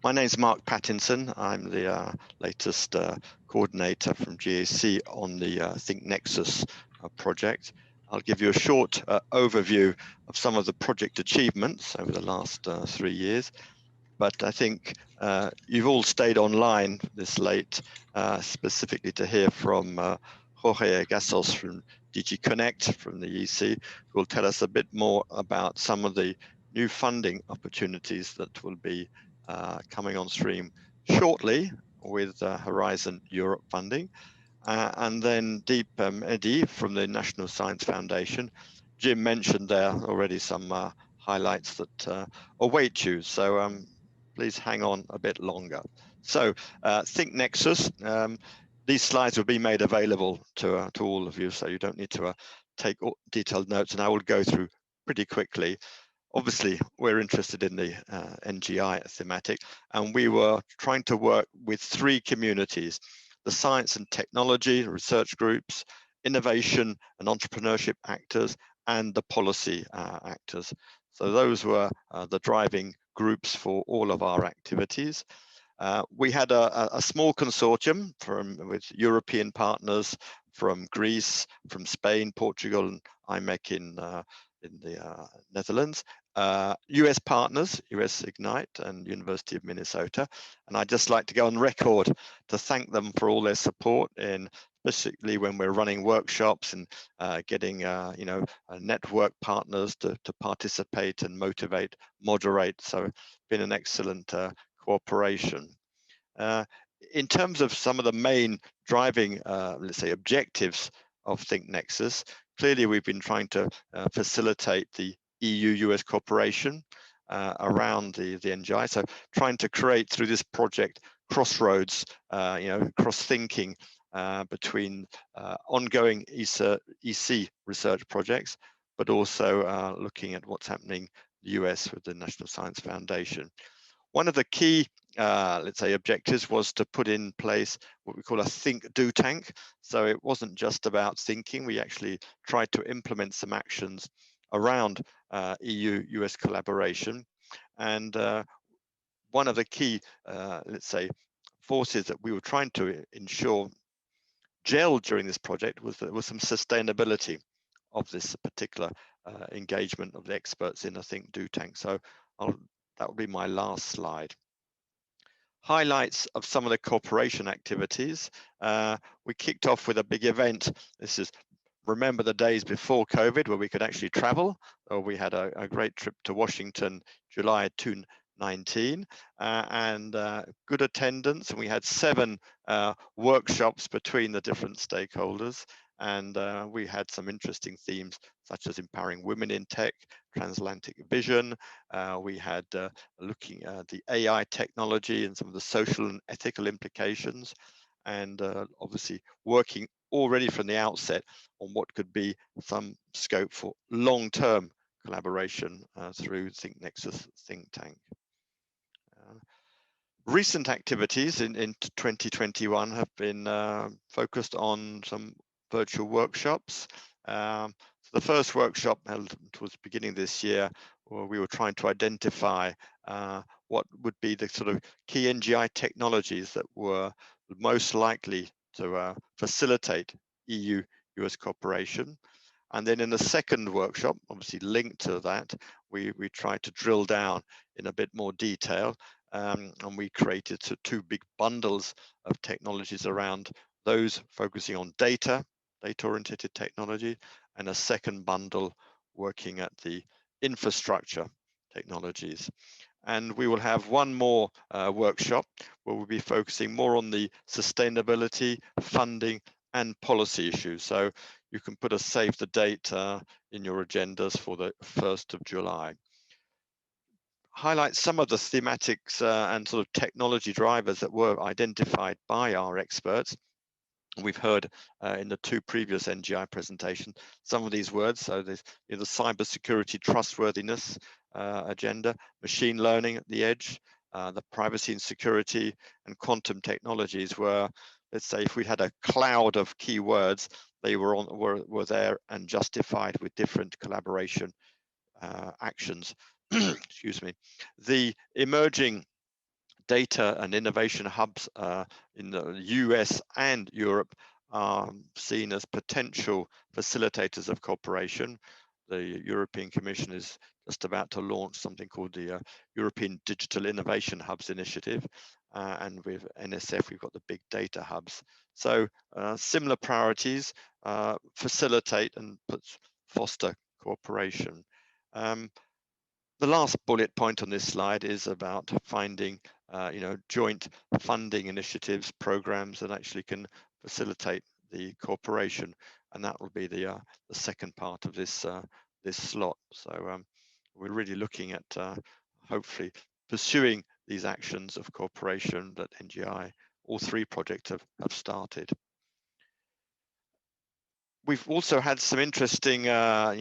My name is Mark Pattinson. I'm the latest coordinator from GAC on the Think NEXUS project. I'll give you a short overview of some of the project achievements over the last 3 years. But I think you've all stayed online this late, specifically to hear from Jorge Gassos from DG Connect from the EC, who will tell us a bit more about some of the new funding opportunities that will be coming on stream shortly with Horizon Europe funding. And then Deep Eddy from the National Science Foundation. Jim mentioned there already some highlights that await you. So please hang on a bit longer. So Think NEXUS, these slides will be made available to all of you, so you don't need to take detailed notes, and I will go through pretty quickly. Obviously, we're interested in the NGI thematic, and we were trying to work with 3 communities: the science and technology research groups, innovation and entrepreneurship actors, and the policy actors. So those were the driving groups for all of our activities. We had a small consortium with European partners from Greece, from Spain, Portugal, and IMEC in the Netherlands, US partners, US Ignite and University of Minnesota. And I'd just like to go on record to thank them for all their support, in specifically when we're running workshops and getting network partners to participate and motivate, moderate. So it's been an excellent cooperation. In terms of some of the main driving, let's say, objectives of Think NEXUS, clearly we've been trying to facilitate the EU-US cooperation around the NGI. So trying to create through this project crossroads, cross-thinking between ongoing EC research projects, but also looking at what's happening in the US with the National Science Foundation. One of the key, let's say, objectives was to put in place what we call a think-do tank. So it wasn't just about thinking. We actually tried to implement some actions around EU-US collaboration. And one of the key, let's say, forces that we were trying to ensure gel during this project was that there was some sustainability of this particular engagement of the experts in a think-do tank. So that will be my last slide. Highlights of some of the cooperation activities. We kicked off with a big event. This is, remember the days before COVID where we could actually travel. We had a great trip to Washington, July 2019, and good attendance. And we had 7 workshops between the different stakeholders. And we had some interesting themes, such as empowering women in tech, transatlantic vision. We had looking at the AI technology and some of the social and ethical implications, and obviously working already from the outset on what could be some scope for long-term collaboration through Think NEXUS think tank. Recent activities in 2021 have been focused on some virtual workshops. So the first workshop held towards the beginning this year, where we were trying to identify what would be the sort of key NGI technologies that were most likely to facilitate EU-US cooperation. And then in the second workshop, obviously linked to that, we tried to drill down in a bit more detail, and we created 2 big bundles of technologies around those focusing on data-oriented technology, and a second bundle working at the infrastructure technologies. And we will have one more workshop where we'll be focusing more on the sustainability, funding, and policy issues. So you can put a save the date in your agendas for the 1st of July. Highlight some of the thematics and sort of technology drivers that were identified by our experts. We've heard in the 2 previous NGI presentations some of these words. So there's the cybersecurity trustworthiness agenda, machine learning at the edge, the privacy and security, and quantum technologies were, let's say, if we had a cloud of keywords, they were there and justified with different collaboration actions. Excuse me. The emerging data and innovation hubs in the US and Europe are seen as potential facilitators of cooperation. The European Commission is just about to launch something called the European Digital Innovation Hubs Initiative, and with NSF we've got the big data hubs. So similar priorities, facilitate and foster cooperation. The last bullet point on this slide is about finding joint funding initiatives, programs that actually can facilitate the cooperation, and that will be the second part of this this slot. So we're really looking at hopefully pursuing these actions of cooperation that NGI, all three projects have started. We've also had some interesting, hard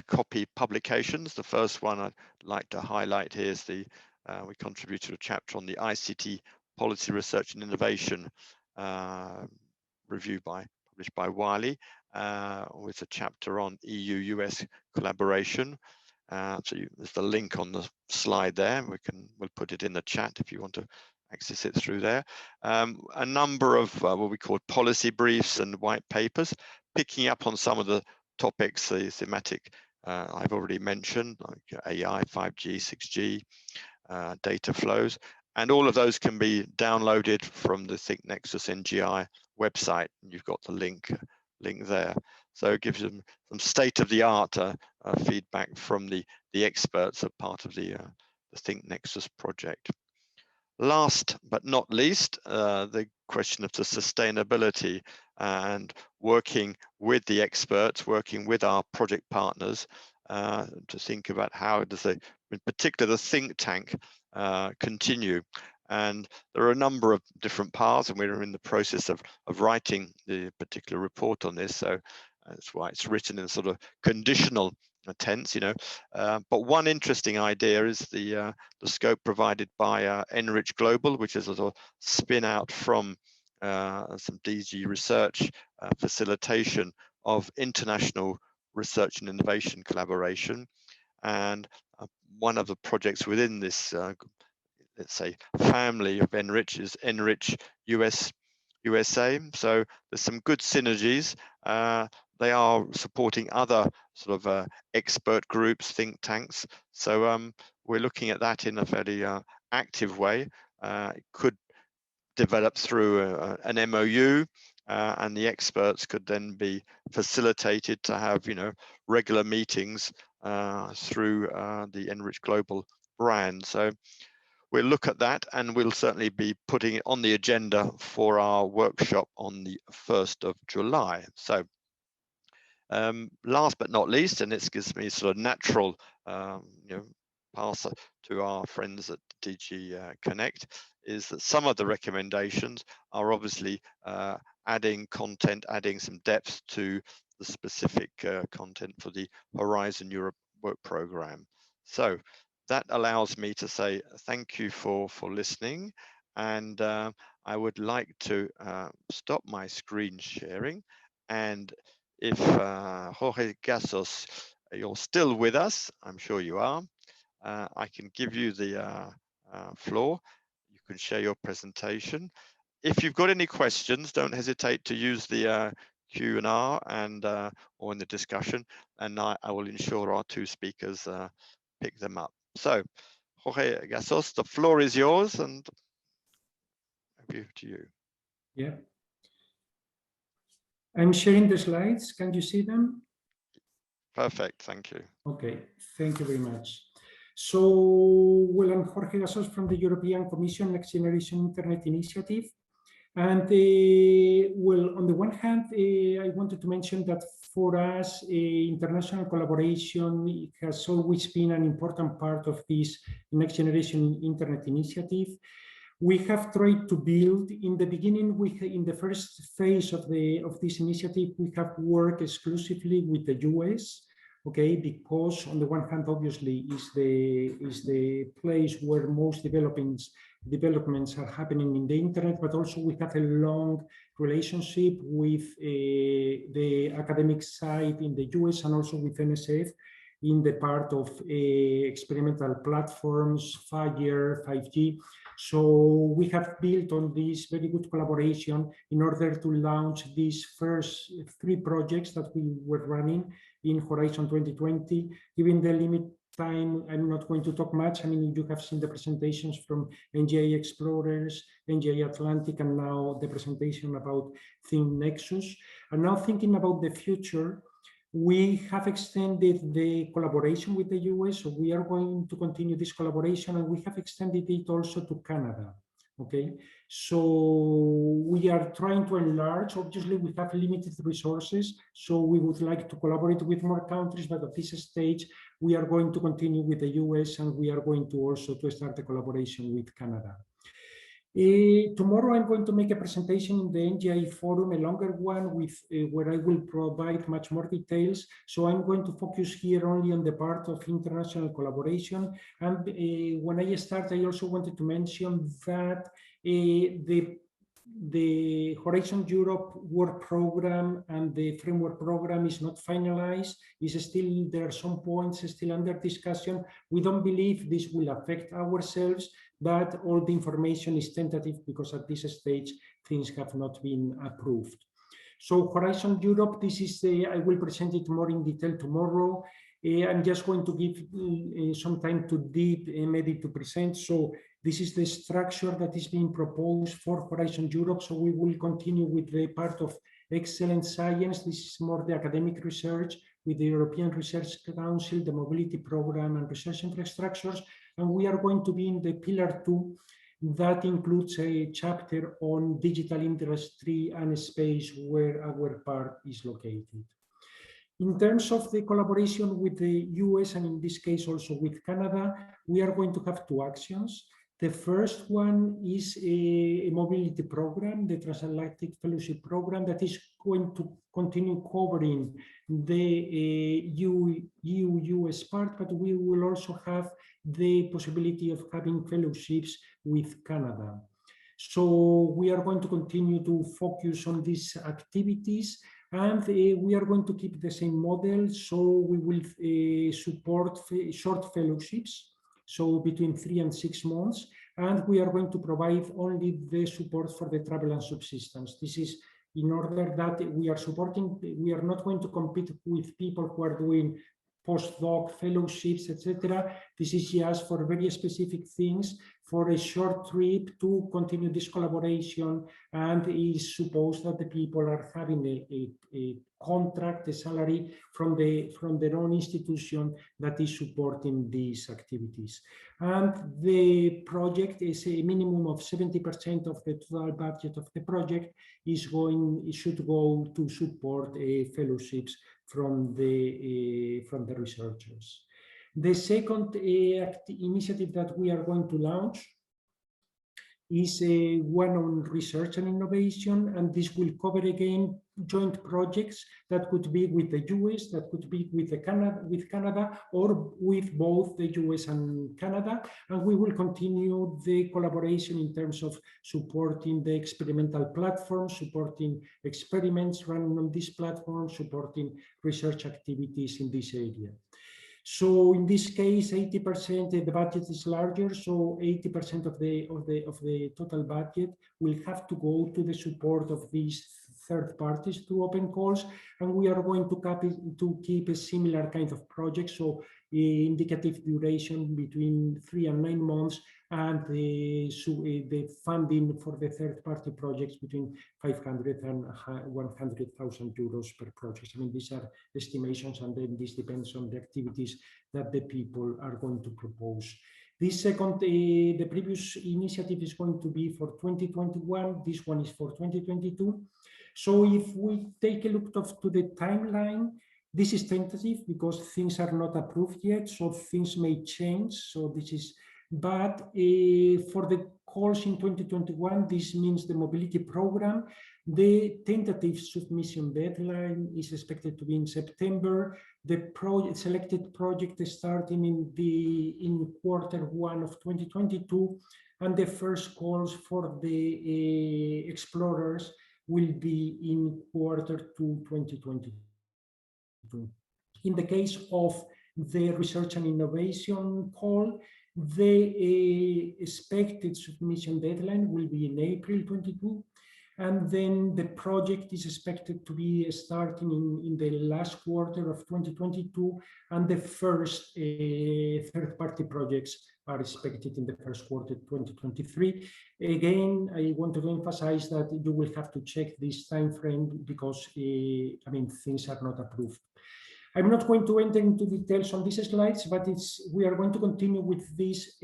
copy publications. The first one I'd like to highlight here is we contributed a chapter on the ICT policy research and innovation published by Wiley, with a chapter on EU-US collaboration. There's the link on the slide there. We'll put it in the chat if you want to access it through there. A number of what we call policy briefs and white papers, picking up on some of the topics, the thematic I've already mentioned, like AI, 5G, 6G, data flows, and all of those can be downloaded from the Think NEXUS NGI website. You've got the link there. So it gives them some state-of-the-art feedback from the experts as part of the Think NEXUS project. Last but not least, the question of the sustainability and working with the experts, working with our project partners to think about how does in particular the think tank continue. And there are a number of different paths, and we're in the process of writing the particular report on this. So that's why it's written in sort of conditional tense, but one interesting idea is the scope provided by Enrich Global, which is a sort of spin out from some DG research facilitation of international research and innovation collaboration. And one of the projects within this, let's say, family of Enrich is Enrich USA. So there's some good synergies. They are supporting other sort of expert groups, think tanks. So we're looking at that in a fairly active way. It could develop through an MOU, and the experts could then be facilitated to have, regular meetings through the Enrich Global brand. So we'll look at that, and we'll certainly be putting it on the agenda for our workshop on the 1st of July. So last but not least, and this gives me sort of natural pass to our friends at DG Connect, is that some of the recommendations are obviously adding content, adding some depth to the specific content for the Horizon Europe work program. So that allows me to say thank you for listening, and I would like to stop my screen sharing, and if Jorge Gassos, you're still with us, I'm sure you are, I can give you the floor. You can share your presentation. If you've got any questions, don't hesitate to use the Q&R and or in the discussion, and I will ensure our two speakers pick them up. So, Jorge Gassos, the floor is yours, and over to you. Yeah. I'm sharing the slides. Can you see them? Perfect, thank you. Okay, thank you very much. So, well, I'm Jorge Gassos from the European Commission Next Generation Internet Initiative. And well, on the one hand, I wanted to mention that for us, international collaboration has always been an important part of this Next Generation Internet Initiative. We have tried to build, in the beginning, in the first phase of this initiative, we have worked exclusively with the US, okay, because on the one hand, obviously, is the place where most developments are happening in the internet, but also we have a long relationship with the academic side in the US and also with NSF in the part of experimental platforms, 5G. So we have built on this very good collaboration in order to launch these first 3 projects that we were running in Horizon 2020. Given the limit time, I'm not going to talk much. I mean, you have seen the presentations from NGI Explorers, NGI Atlantic, and now the presentation about Think NEXUS. And now thinking about the future, we have extended the collaboration with the US, so we are going to continue this collaboration, and we have extended it also to Canada. Okay, so we are trying to enlarge. Obviously, we have limited resources, so we would like to collaborate with more countries, but at this stage, we are going to continue with the US, and we are going to also start a collaboration with Canada. Tomorrow I'm going to make a presentation in the NGI Forum, a longer one with where I will provide much more details. So I'm going to focus here only on the part of international collaboration. And when I start, I also wanted to mention that the Horizon Europe work program and the framework program is not finalized. There are some points still under discussion. We don't believe this will affect ourselves, but all the information is tentative because at this stage things have not been approved. So Horizon Europe, this is I will present it more in detail tomorrow. I'm just going to give some time to Deep maybe to present. So this is the structure that is being proposed for Horizon Europe. So we will continue with the part of excellent science. This is more the academic research with the European Research Council, the mobility program, and research infrastructures. And we are going to be in the pillar 2 that includes a chapter on digital industry and space, where our part is located. In terms of the collaboration with the US, and in this case also with Canada, we are going to have 2 actions. The first one is a mobility program, the Transatlantic Fellowship Program, that is going to continue covering the EU-US part, but we will also have the possibility of having fellowships with Canada. So we are going to continue to focus on these activities, and we are going to keep the same model. So we will support short fellowships, so between 3 and 6 months, and we are going to provide only the support for the travel and subsistence. This is in order that we are not going to compete with people who are doing postdoc fellowships, etc. This is just for very specific things, for a short trip to continue this collaboration, and it is supposed that the people are having a contract, a salary from their own institution that is supporting these activities. And the project is a minimum of 70% of the total budget of the project should go to support fellowships from the researchers. The second initiative that we are going to launch is one on research and innovation, and this will cover again joint projects that could be with the US, that could be with Canada, or with both the US and Canada. And we will continue the collaboration in terms of supporting the experimental platform, supporting experiments running on this platform, supporting research activities in this area. So in this case, 80% the budget is larger, so 80% of the total budget will have to go to the support of these third parties through open calls, and we are going to keep a similar kind of project, so indicative duration between 3 and 9 months, and the funding for the third-party projects between 500 and 100,000 euros per project. I mean, these are estimations, and then this depends on the activities that the people are going to propose. This second, the previous initiative is going to be for 2021. This one is for 2022. So if we take a look to the timeline, this is tentative because things are not approved yet, so things may change. So this is, but for the calls in 2021, this means the mobility program. The tentative submission deadline is expected to be in September. The selected project is starting in Q1 of 2022, and the first calls for the explorers will be in Q2 2022. In the case of the research and innovation call. The expected submission deadline will be in April 22. And then the project is expected to be starting in the last quarter of 2022, and the first third-party projects are expected in the first quarter 2023. Again, I want to emphasize that you will have to check this time frame because I mean, things are not approved. I'm not going to enter into details on these slides, but we are going to continue with this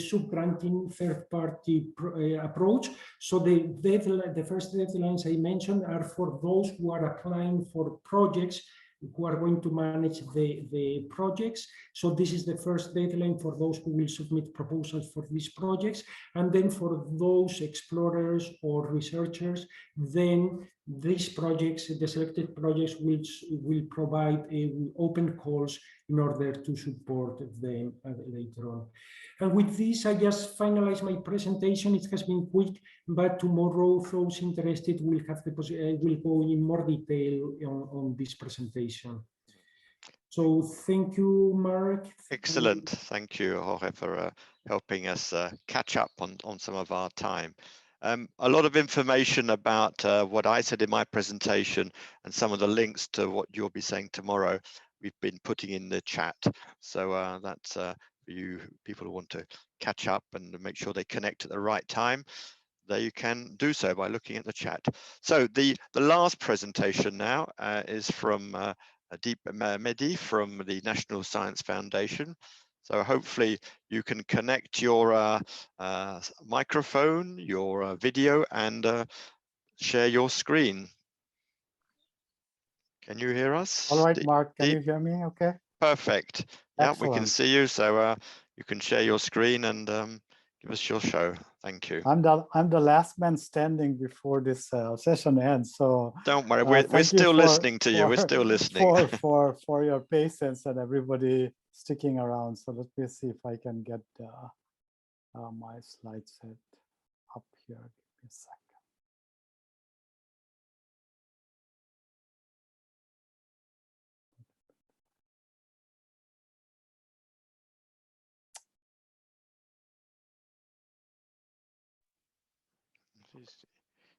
sub-granting third-party approach. So the first deadlines I mentioned are for those who are applying for projects, who are going to manage the projects. So this is the first deadline for those who will submit proposals for these projects. And then for those explorers or researchers, then these projects, the selected projects, will provide open calls in order to support them later on. And with this, I just finalize my presentation. It has been quick, but tomorrow those interested will have the will go in more detail on this presentation. So thank you, Mark. Excellent. Thank you, Jorge, for helping us catch up on some of our time. A lot of information about what I said in my presentation and some of the links to what you'll be saying tomorrow, we've been putting in the chat. So that's for you people who want to catch up and make sure they connect at the right time. There you can do so by looking at the chat. So the last presentation now is from Deep Mehdi from the National Science Foundation. So hopefully you can connect your microphone, your video, and share your screen. Can you hear us? All right, Mark, can you hear me okay? Perfect. Yeah, Excellent. we can see you. So you can share your screen and give us your show. Thank you. I'm the last man standing before this session ends. So don't worry, we're still listening to you. We're still listening. for your patience and everybody sticking around. So let me see if I can get my slide set up here. Give me a second.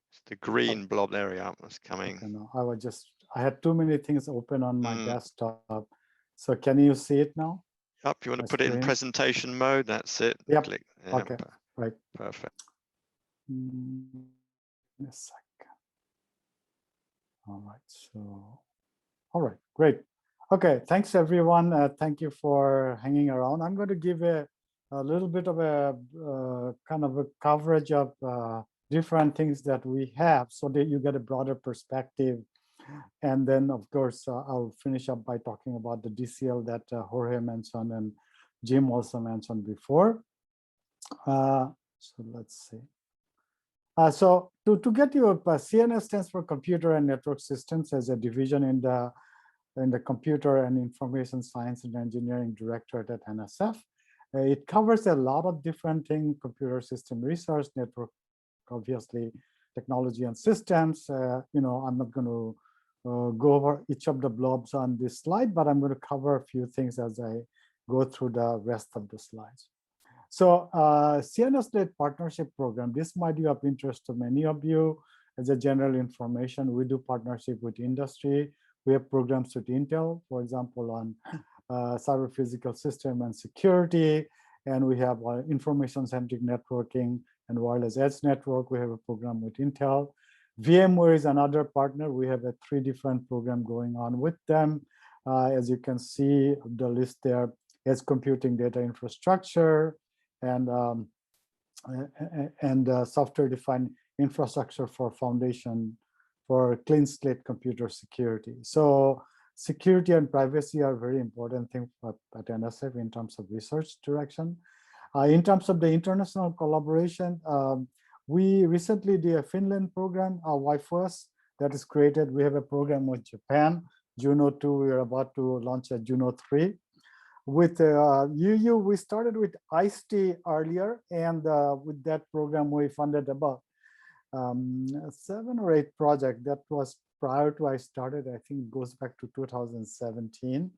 It's the green blob area that's coming. Okay, no, I had too many things open on my desktop. So can you see it now? Yep, you want to put it in presentation mode, that's it. Yep. Click. Yep. Okay, right. Perfect. A second. All right, so, all right, great. Okay, thanks everyone. Thank you for hanging around. I'm going to give a little bit of a kind of a coverage of different things that we have so that you get a broader perspective. And then, of course, I'll finish up by talking about the DCL that Jorge mentioned and Jim also mentioned before. So let's see. So to get you up, CNS stands for Computer and Network Systems as a division in the Computer and Information Science and Engineering Directorate at NSF. It covers a lot of different things: computer system research, network, obviously, technology and systems. You know, I'm not going to go over each of the blobs on this slide, but I'm going to cover a few things as I go through the rest of the slides. So CNS-led partnership program, this might be of interest to many of you. As a general information, we do partnership with industry. We have programs with Intel, for example, on cyber physical system and security. And we have information-centric networking and wireless edge network. We have a program with Intel. VMware is another partner. We have 3 different programs going on with them. As you can see, the list there: edge computing, data infrastructure, and software-defined infrastructure for foundation for clean slate computer security. So security and privacy are very important things at NSF in terms of research direction. In terms of the international collaboration, we recently did a Finland program, WIFOS, that is created. We have a program with Japan, Juno 2. We are about to launch a Juno 3. With UU, we started with ICE-T earlier, and with that program, we funded about 7 or 8 projects. That was prior to I started. I think it goes back to 2017.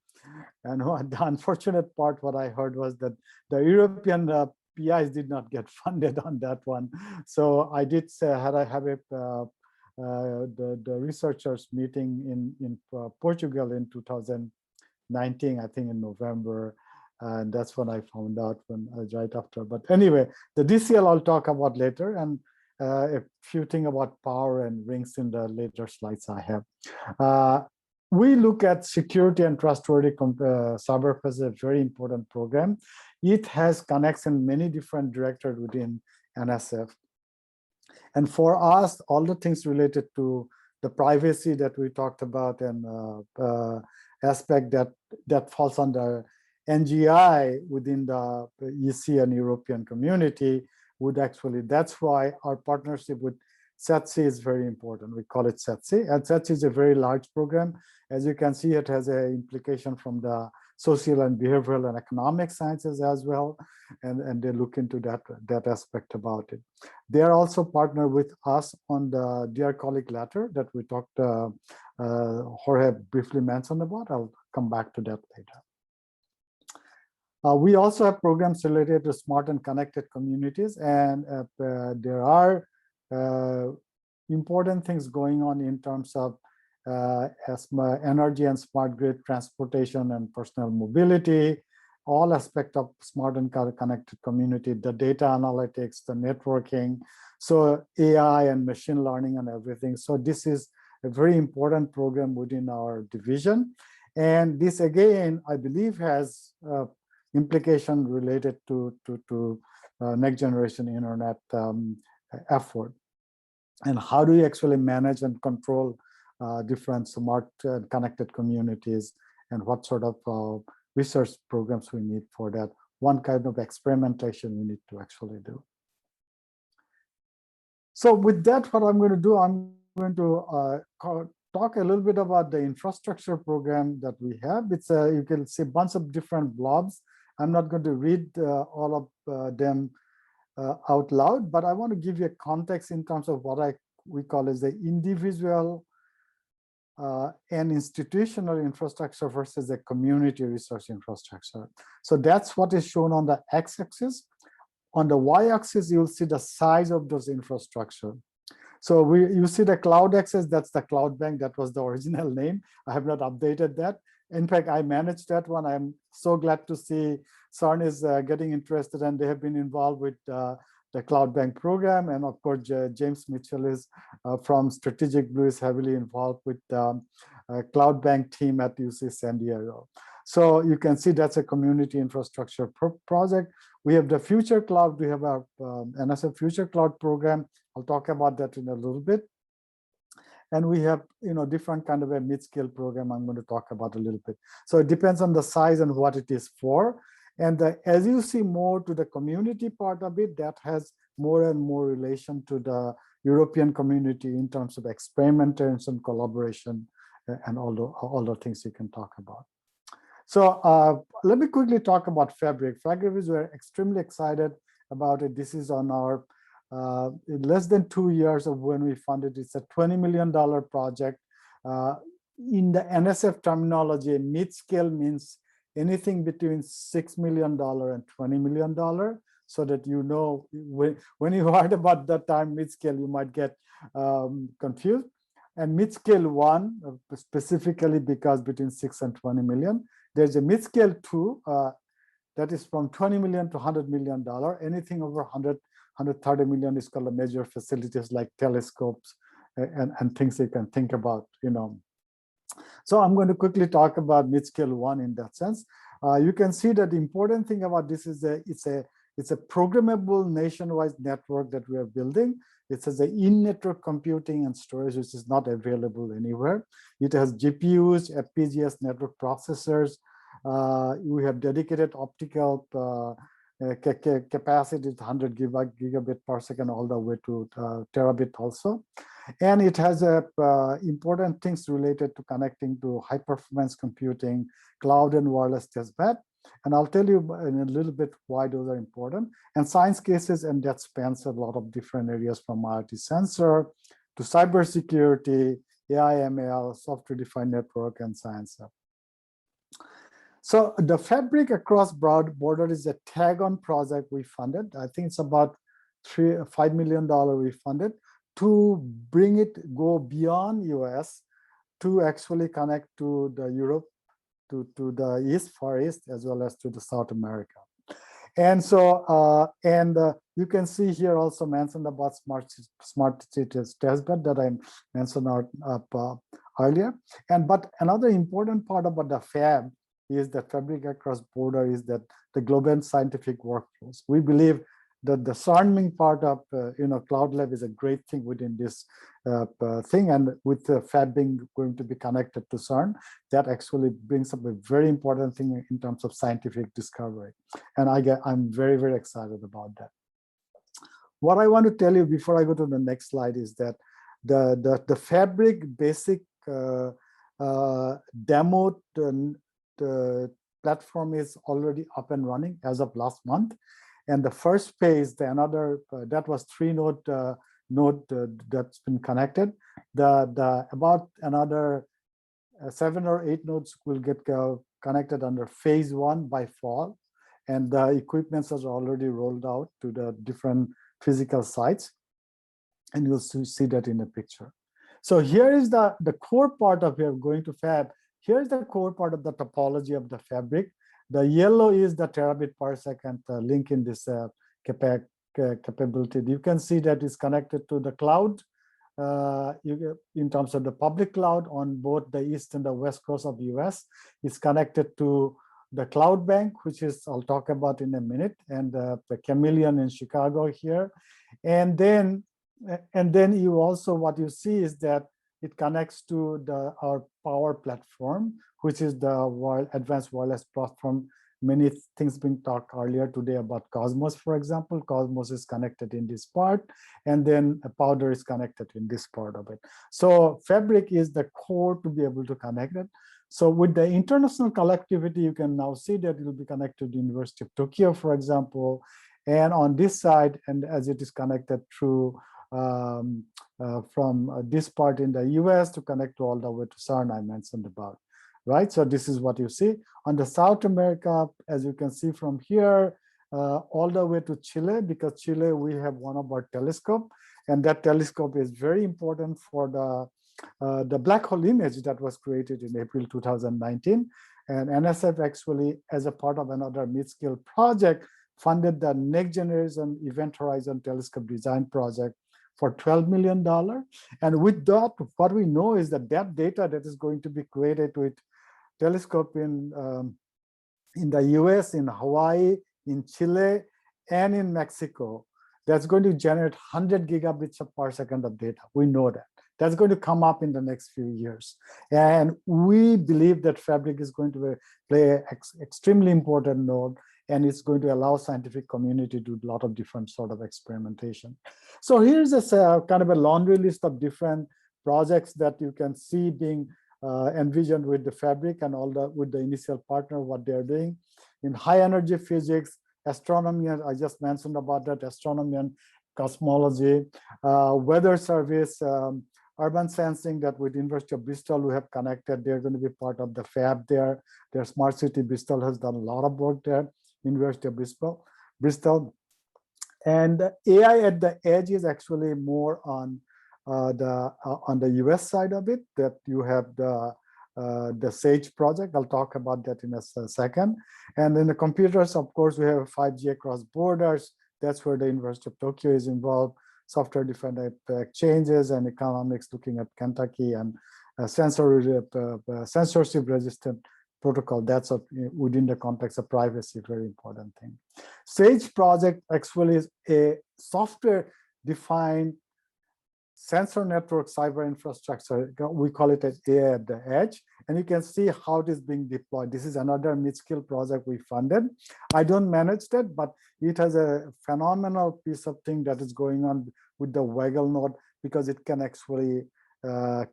And the unfortunate part, what I heard was that the European PIs did not get funded on that one. So I did say, had I have the researchers meeting in Portugal in 2019, I think in November. And that's when I found out right after. But anyway, the DCL I'll talk about later, and a few things about power and rings in the later slides I have. We look at security and trustworthy cyber as a very important program. It has connects in many different directorates within NSF. And for us, all the things related to the privacy that we talked about and aspect that falls under NGI within the EC and European community would actually, that's why our partnership with SETC is very important. We call it SETC, and SETC is a very large program. As you can see, it has an implication from the social and behavioral and economic sciences as well, and they look into that aspect about it. They are also partnered with us on the Dear Colleague letter that we talked, Jorge briefly mentioned about. I'll come back to that later. We also have programs related to smart and connected communities, and there are important things going on in terms of energy and smart grid, transportation and personal mobility, all aspects of smart and connected community, the data analytics, the networking, so AI and machine learning and everything. So this is a very important program within our division. And this again, I believe has implication related to next generation internet effort. And how do you actually manage and control different smart and connected communities, and what sort of research programs we need for that? One kind of experimentation we need to actually do. So with that, what I'm going to do, I'm going to talk a little bit about the infrastructure program that we have. It's you can see a bunch of different blobs. I'm not going to read all of them out loud, but I want to give you a context in terms of what we call as the individual and institutional infrastructure versus the community research infrastructure. So that's what is shown on the x-axis. On the y-axis, you'll see the size of those infrastructure. So you see the cloud access, that's the Cloudbank, that was the original name. I have not updated that. In fact, I managed that one. I'm so glad to see CERN is getting interested, and they have been involved with the Cloudbank program. And of course, James Mitchell is from Strategic Blue, is heavily involved with the Cloudbank team at UC San Diego. So you can see that's a community infrastructure project. We have the Future Cloud. We have our NSF Future Cloud program. I'll talk about that in a little bit. And we have, different kind of a mid-scale program I'm going to talk about a little bit. So it depends on the size and what it is for. And as you see more to the community part of it, that has more and more relation to the European community in terms of experimentation, collaboration, and all the things you can talk about. So let me quickly talk about Fabric. Fabric is, we're extremely excited about it. This is on our in less than 2 years of when we funded. It's a $20 million project. In the NSF terminology, mid-scale means anything between $6 million and $20 million, so that when you heard about that time mid-scale, you might get confused. And mid-scale 1, specifically because between 6 and 20 million. There's a mid-scale 2, that is from 20 million to $100 million. Anything over 130 million is called a major facilities like telescopes and things you can think about, So I'm going to quickly talk about mid-scale 1 in that sense. You can see that the important thing about this is it's a programmable nationwide network that we are building. It has the in-network computing and storage, which is not available anywhere. It has GPUs, FPGAs, network processors. We have dedicated optical capacity, 100 gigabit per second, all the way to terabit also. And it has important things related to connecting to high performance computing, cloud and wireless testbed. And I'll tell you in a little bit why those are important. And science cases, and that spans a lot of different areas from IoT sensor to cybersecurity, AI, ML, software-defined network, and science. So the Fabric Across Border is a tag-on project we funded. I think it's about $5 million we funded to bring it, go beyond US to actually connect to the Europe, to the Far East, as well as to the South America. And so, you can see here also mentioned about smart cities testbed that I mentioned earlier. But another important part about the FAB is that Fabric Across Border is that the global scientific workflows. We believe that the CERN part of Cloud Lab is a great thing within this thing, and with the FAB being going to be connected to CERN, that actually brings up a very important thing in terms of scientific discovery. And I'm very, very excited about that. What I want to tell you before I go to the next slide is that the Fabric basic demo platform is already up and running as of last month. And the first phase, that was 3-node node that's been connected. About another 7 or 8 nodes will get connected under phase 1 by fall. And the equipments are already rolled out to the different physical sites. And you'll see that in the picture. So here is the core part of here going to Fab. Here's the core part of the topology of the Fabric. The yellow is the terabit per second link in this capability. You can see that it's connected to the cloud in terms of the public cloud on both the east and the west coast of the US. It's connected to the Cloudbank, which is I'll talk about in a minute, and the Chameleon in Chicago here. And then you also, what you see is that it connects to our power platform, which is the advanced wireless platform. Many things being talked earlier today about Cosmos, for example. Cosmos is connected in this part, and then Powder is connected in this part of it. So Fabric is the core to be able to connect it. So with the international connectivity, you can now see that it will be connected to the University of Tokyo, for example. And on this side, and as it is connected through from this part in the US to connect to all the way to CERN I mentioned about, right? So this is what you see. On the South America, as you can see from here, all the way to Chile, because Chile, we have one of our telescope, and that telescope is very important for the black hole image that was created in April 2019. And NSF actually, as a part of another mid-scale project, funded the Next Generation Event Horizon Telescope Design Project for $12 million. And with that, what we know is that data that is going to be created with telescope in the US, in Hawaii, in Chile, and in Mexico, that's going to generate 100 gigabits per second of data. We know that. That's going to come up in the next few years. And we believe that Fabric is going to play an extremely important role, and it's going to allow scientific community to do a lot of different sort of experimentation. So here's a kind of a laundry list of different projects that you can see being envisioned with the Fabric and with the initial partner, what they're doing. In high energy physics, astronomy, I just mentioned about that, astronomy and cosmology, weather service, urban sensing that with University of Bristol we have connected. They're going to be part of the FAB there. Their smart city Bristol has done a lot of work there. University of Bristol. And AI at the edge is actually more on the US side of it, that you have the SAGE project. I'll talk about that in a second. And in the computers, of course, we have 5G across borders. That's where the University of Tokyo is involved. Software-defined exchanges and economics, looking at Kentucky, and censorship-resistant protocol. That's within the context of privacy, very important thing. SAGE project actually is a software-defined sensor network cyber infrastructure. We call it AI at the edge, and you can see how it is being deployed. This is another mid-scale project we funded. I don't manage that, but it has a phenomenal piece of thing that is going on with the Waggle node, because it can actually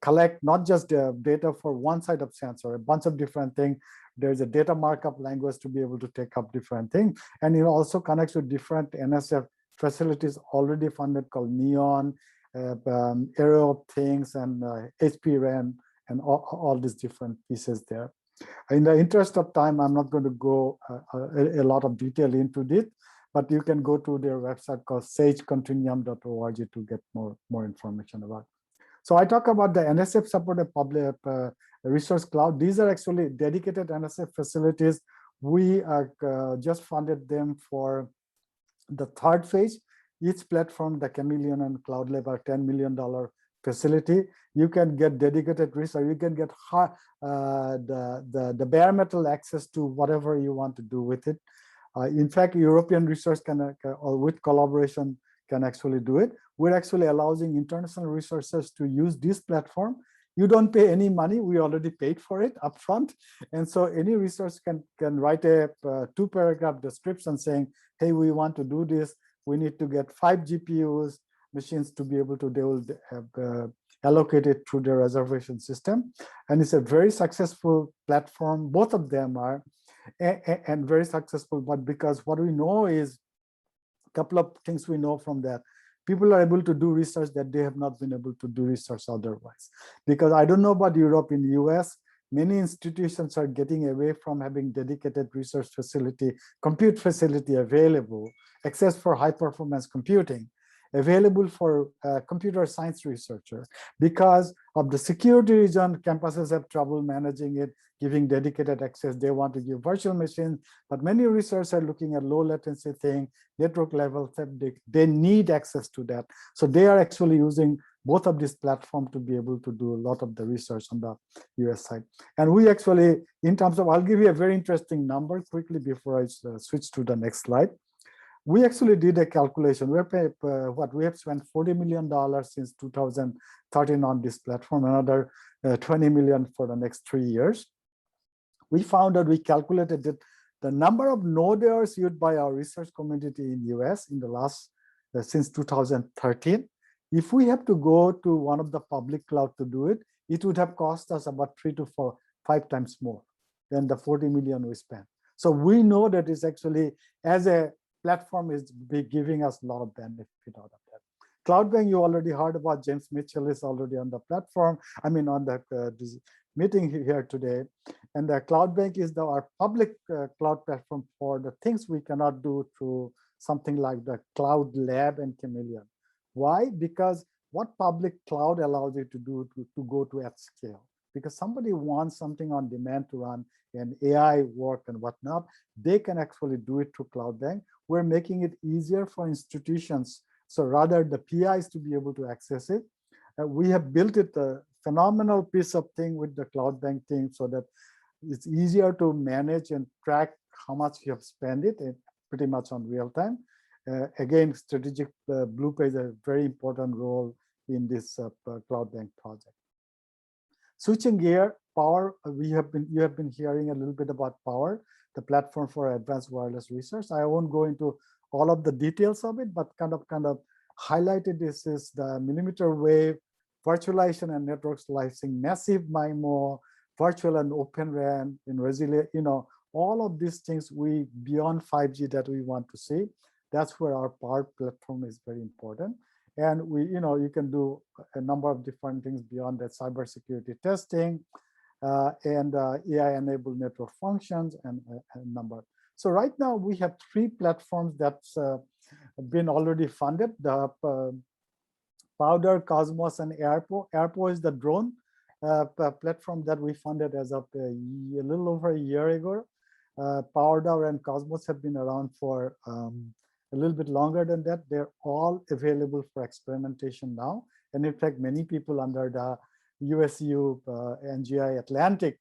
collect not just the data for one side of sensor, a bunch of different things. There's a data markup language to be able to take up different things, and it also connects with different NSF facilities already funded called NEON, array of things and HP RAM and all these different pieces there. In the interest of time, I'm not going to go a lot of detail into this, but you can go to their website called sagecontinuum.org to get more information about it. So I talk about the NSF supported public resource cloud. These are actually dedicated NSF facilities. We just funded them for the third phase. Each platform, the Chameleon and Cloud Lab, are $10 million facility. You can get dedicated resource. You can get the bare metal access to whatever you want to do with it. In fact, European research can, with collaboration, can actually do it. We're actually allowing international resources to use this platform. You don't pay any money. We already paid for it upfront. And so any research can write a 2-paragraph description saying, hey, we want to do this. We need to get 5 GPUs machines to be able to, they will have allocated through the reservation system. And it's a very successful platform. Both of them are, and very successful. But because what we know is, a couple of things we know from that. People are able to do research that they have not been able to do research otherwise. Because I don't know about Europe, in the US, many institutions are getting away from having dedicated research facility, compute facility available, access for high performance computing, available for computer science researcher. Because of the security reason, campuses have trouble managing it, giving dedicated access. They want to give virtual machines, but many researchers are looking at low latency thing, network level, they need access to that. So they are actually using both of these platforms to be able to do a lot of the research on the US side. And we actually, in terms of, I'll give you a very interesting number quickly before I switch to the next slide. We actually did a calculation. We have spent $40 million since 2013 on this platform, another $20 million for the next 3 years. We found that we calculated that the number of node hours used by our research community in the US in the last, since 2013, if we have to go to one of the public cloud to do it, it would have cost us about 3 to 5 times more than the 40 million we spent. So we know that it's actually, as a platform, is giving us a lot of benefit out of that. Cloudbank, you already heard about. James Mitchell is already on the platform. I mean, on the this meeting here today. And the Cloudbank is our public cloud platform for the things we cannot do through something like the Cloud Lab and Chameleon. Why? Because what public cloud allows you to do to go to at scale. Because somebody wants something on demand to run and AI work and whatnot, they can actually do it through Cloudbank. We're making it easier for institutions. So rather the PIs to be able to access it. We have built it a phenomenal piece of thing with the Cloudbank team so that it's easier to manage and track how much you have spent it pretty much on real time. Again, strategic blue plays a very important role in this Cloudbank project. Switching gear, Power, you have been hearing a little bit about Power, the platform for advanced wireless research. I won't go into all of the details of it, but kind of highlighted this is the millimeter wave, virtualization and network slicing, massive MIMO, virtual and open RAN, in resilient, all of these things beyond 5G that we want to see. That's where our Power platform is very important. And you can do a number of different things beyond that: cybersecurity testing, and AI-enabled network functions, and a number. So right now we have 3 platforms that's been already funded: the Powder, Cosmos, and Airpo. Airpo is the drone platform that we funded as of a little over a year ago. Powder and Cosmos have been around for a little bit longer than that. They're all available for experimentation now. And in fact, many people under the USU NGI Atlantic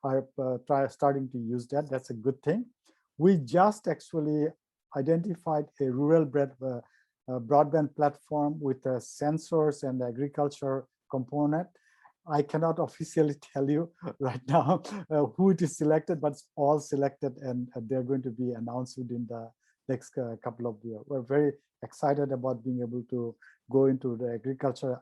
are starting to use that. That's a good thing. We just actually identified a rural broadband platform with sensors and agriculture component. I cannot officially tell you right now who it is selected, but it's all selected, and they're going to be announced within the next couple of years. We're very excited about being able to go into the agriculture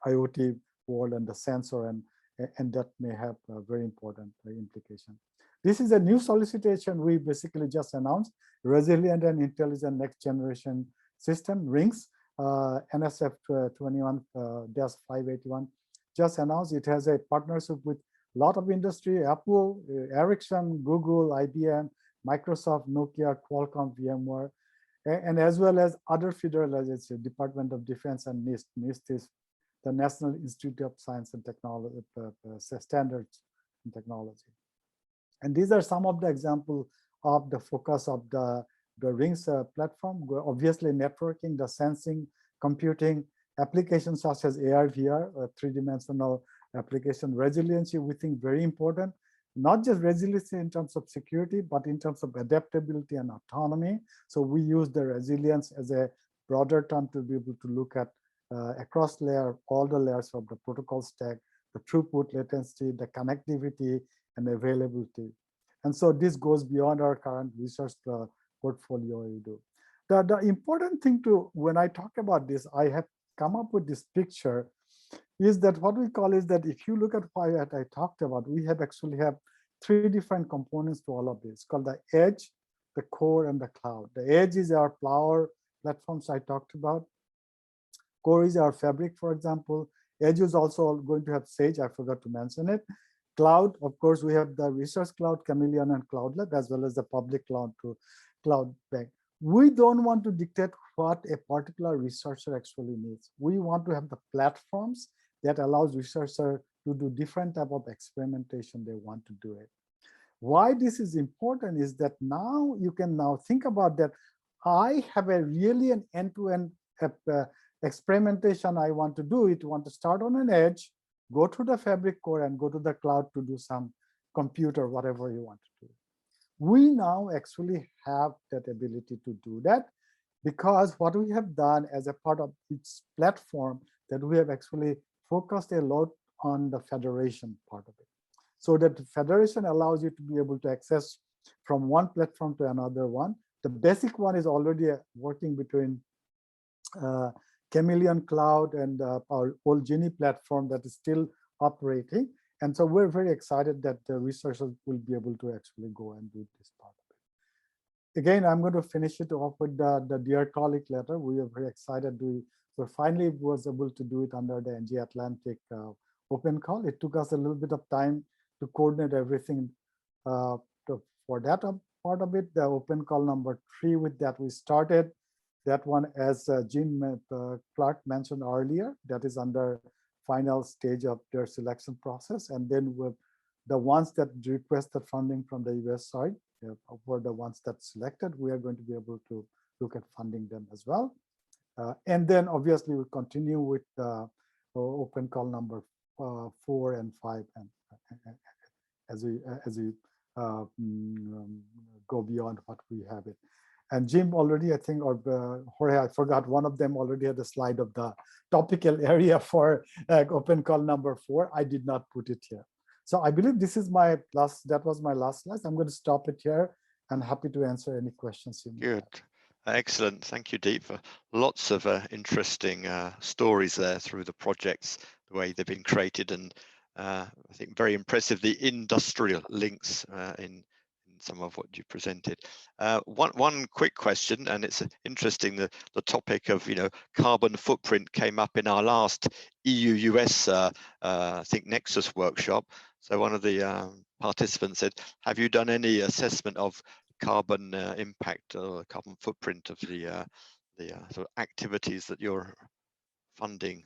IoT world and the sensor, and that may have a very important implication. This is a new solicitation we basically just announced: resilient and intelligent next generation system, RINGS. NSF 21-581 just announced it has a partnership with a lot of industry, Apple, Ericsson, Google, IBM, Microsoft, Nokia, Qualcomm, VMware, and as well as other federal agencies, Department of Defense and NIST is the National Institute of Science and Technology, Standards and Technology. And these are some of the examples of the focus of the RINGS platform. Obviously, networking, the sensing, computing, applications such as AR, VR, three-dimensional application, resiliency, we think very important. Not just resiliency in terms of security, but in terms of adaptability and autonomy. So we use the resilience as a broader term to be able to look at across layer, all the layers of the protocol stack, the throughput, latency, the connectivity, and availability. And so this goes beyond our current research portfolio we do. The important thing to, when I talk about this, I have come up with this picture, is that what we call is that if you look at what I talked about, we have actually have three different components to all of this, called the edge, the core, and the cloud. The edge is our power platforms I talked about. Core is our fabric, for example. Edge is also going to have Sage, I forgot to mention it. Cloud, of course, we have the research cloud, Chameleon and Cloudlet, as well as the public cloud to Cloudbank. We don't want to dictate what a particular researcher actually needs. We want to have the platforms that allows researchers to do different type of experimentation they want to do it. Why this is important is that now you can now think about that I have a really an end-to-end experimentation I want to do. It want to start on an edge, go to the fabric core, and go to the cloud to do some compute or whatever you want to do. We now actually have that ability to do that, because what we have done as a part of its platform, that we have actually focused a lot on the federation part of it. So that the federation allows you to be able to access from one platform to another one. The basic one is already working between Chameleon Cloud and our old Genie platform that is still operating. And so we're very excited that the researchers will be able to actually go and do this part of it. Again, I'm going to finish it off with the Dear Colleague letter. We are very excited. We finally was able to do it under the NGI Atlantic open call. It took us a little bit of time to coordinate everything for that part of it. The open call number 3, with that we started. That one, as Jim Clark mentioned earlier, that is under final stage of their selection process. And then with the ones that requested funding from the US side were the ones that selected. We are going to be able to look at funding them as well. And then obviously we continue with open call number 4 and 5, and as we go beyond what we have it. And Jim already, I think, or Jorge, I forgot, one of them already had a slide of the topical area for open call number 4. I did not put it here. So I believe this is my last, that was my last slide. I'm going to stop it here and happy to answer any questions you may have. Good. Excellent. Thank you, Deep, for lots of interesting stories there through the projects, the way they've been created, and I think very impressive, the industrial links in some of what you presented. One quick question, and it's interesting that the topic of carbon footprint came up in our last EU-US Think NEXUS workshop. So one of the participants said, have you done any assessment of carbon impact or carbon footprint of the sort of activities that you're funding?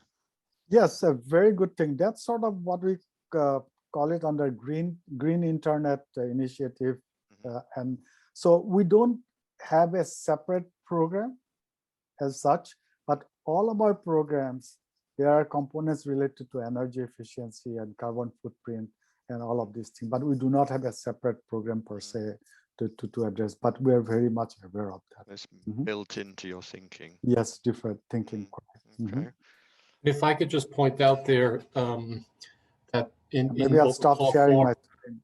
Yes, a very good thing. That's sort of what we call it under Green Internet Initiative. And so we don't have a separate program as such, but all of our programs, there are components related to energy efficiency and carbon footprint and all of these things, but we do not have a separate program per se to address, but we are very much aware of that. It's built into your thinking. Yes, different thinking. Okay. If I could just point out there that maybe I'll stop sharing my screen.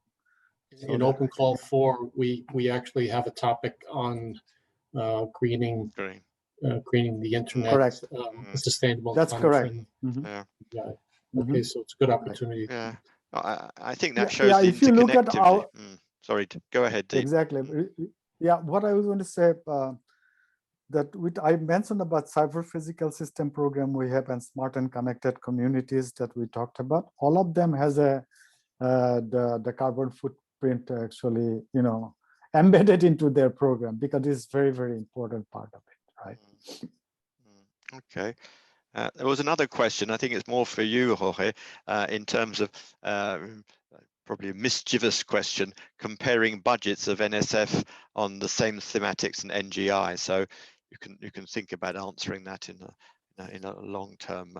In open call 4, we actually have a topic on greening the internet. Correct. Sustainable. That's correct. Yeah. Okay, so it's a good opportunity. Yeah, I think that shows the if you look at our, sorry, go ahead, Deep. Exactly. Yeah, what I was going to say, that I mentioned about cyber physical system program we have and smart and connected communities that we talked about. All of them has a the carbon footprint actually, you know, embedded into their program, because it's very, very important part of it, right? Okay. There was another question, I think it's more for you, Jorge, in terms of probably a mischievous question, comparing budgets of NSF on the same thematics and NGI. So you can think about answering that in a long-term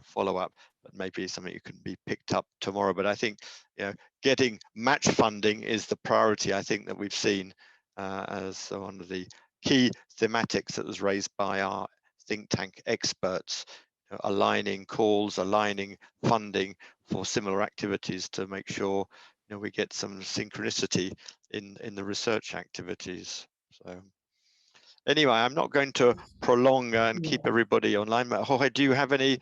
follow-up, but maybe something you can be picked up tomorrow. But I think, you know, getting match funding is the priority, I think, that we've seen as one of the key thematics that was raised by our think tank experts, you know, aligning calls, aligning funding for similar activities to make sure, you know, we get some synchronicity in the research activities. So anyway, I'm not going to prolong and keep everybody online, but Jorge, do you have any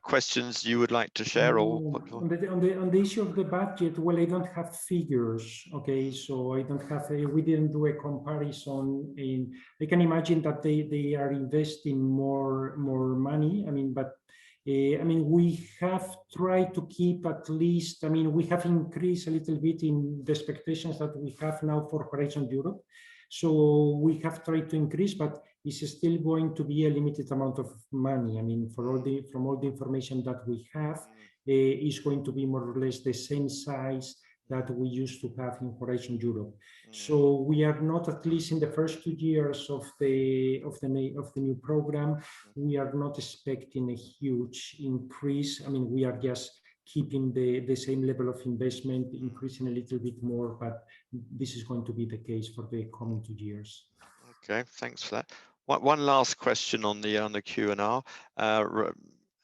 questions you would like to share? Or on the issue of the budget, well, I don't have figures, okay, so I don't have we didn't do a comparison. I can imagine that they are investing more money, I mean, but I mean, we have tried to keep at least, I mean, we have increased a little bit in the expectations that we have now for Horizon Europe. So we have tried to increase, but it's still going to be a limited amount of money. I mean, from all the information that we have, is going to be more or less the same size that we used to have in Horizon Europe. So we are not, at least in the first 2 years of the new program, we are not expecting a huge increase. I mean, we are just keeping the same level of investment, increasing a little bit more, but this is going to be the case for the coming 2 years. Okay, thanks for that. One last question on the Q&R,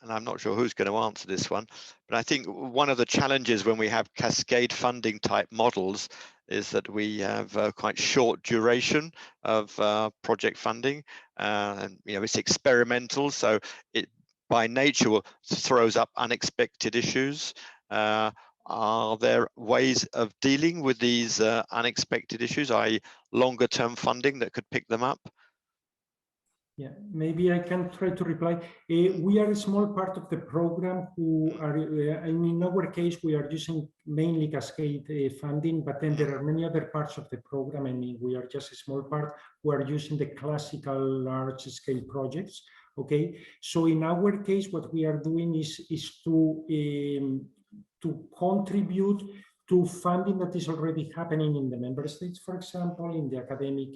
and I'm not sure who's going to answer this one, but I think one of the challenges when we have cascade funding type models is that we have quite short duration of project funding, and you know, it's experimental, so it by nature throws up unexpected issues. Are there ways of dealing with these unexpected issues, i.e. longer term funding that could pick them up? Yeah, maybe I can try to reply. We are a small part of the program who are, in our case, we are using mainly cascade funding, but then there are many other parts of the program. I mean, we are just a small part who are using the classical large scale projects. Okay, so in our case, what we are doing is to contribute to funding that is already happening in the member states, for example, in the academic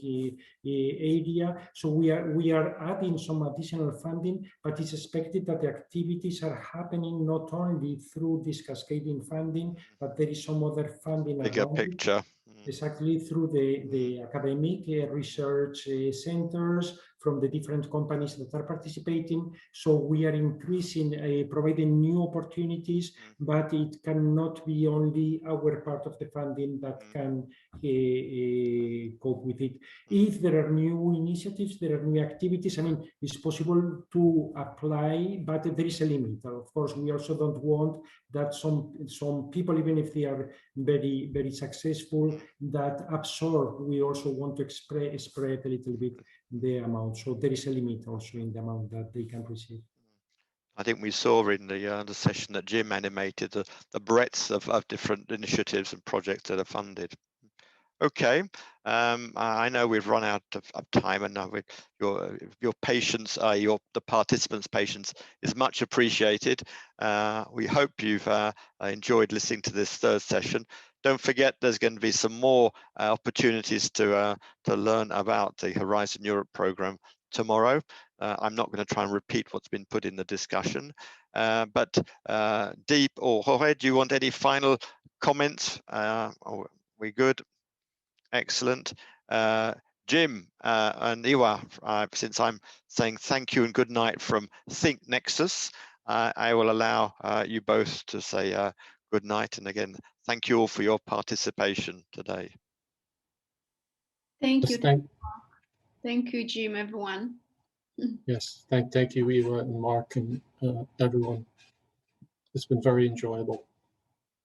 area. So we are adding some additional funding, but it's expected that the activities are happening not only through this cascading funding, but there is some other funding. Bigger picture. Exactly, through the academic research centers from the different companies that are participating. So we are increasing, providing new opportunities, but it cannot be only our part of the funding that can cope with it. If there are new initiatives, there are new activities, I mean, it's possible to apply, but there is a limit. Of course, we also don't want that some people, even if they are very, very successful, that absorb. We also want to spread a little bit the amount. So there is a limit also in the amount that they can receive. I think we saw in the session that Jim animated the breadth of different initiatives and projects that are funded. Okay, I know we've run out of time, and now your patience, the participants' patience, is much appreciated. We hope you've enjoyed listening to this third session. Don't forget, there's going to be some more opportunities to learn about the Horizon Europe program tomorrow. I'm not going to try and repeat what's been put in the discussion, but Deep or Jorge, do you want any final comments? Are we good? Excellent. Jim and Iwa, since I'm saying thank you and good night from Think NEXUS, I will allow you both to say good night. And again, thank you all for your participation today. Thank you. Yes, thank you, Jim, everyone. Yes, thank you, Iwa and Mark and everyone. It's been very enjoyable.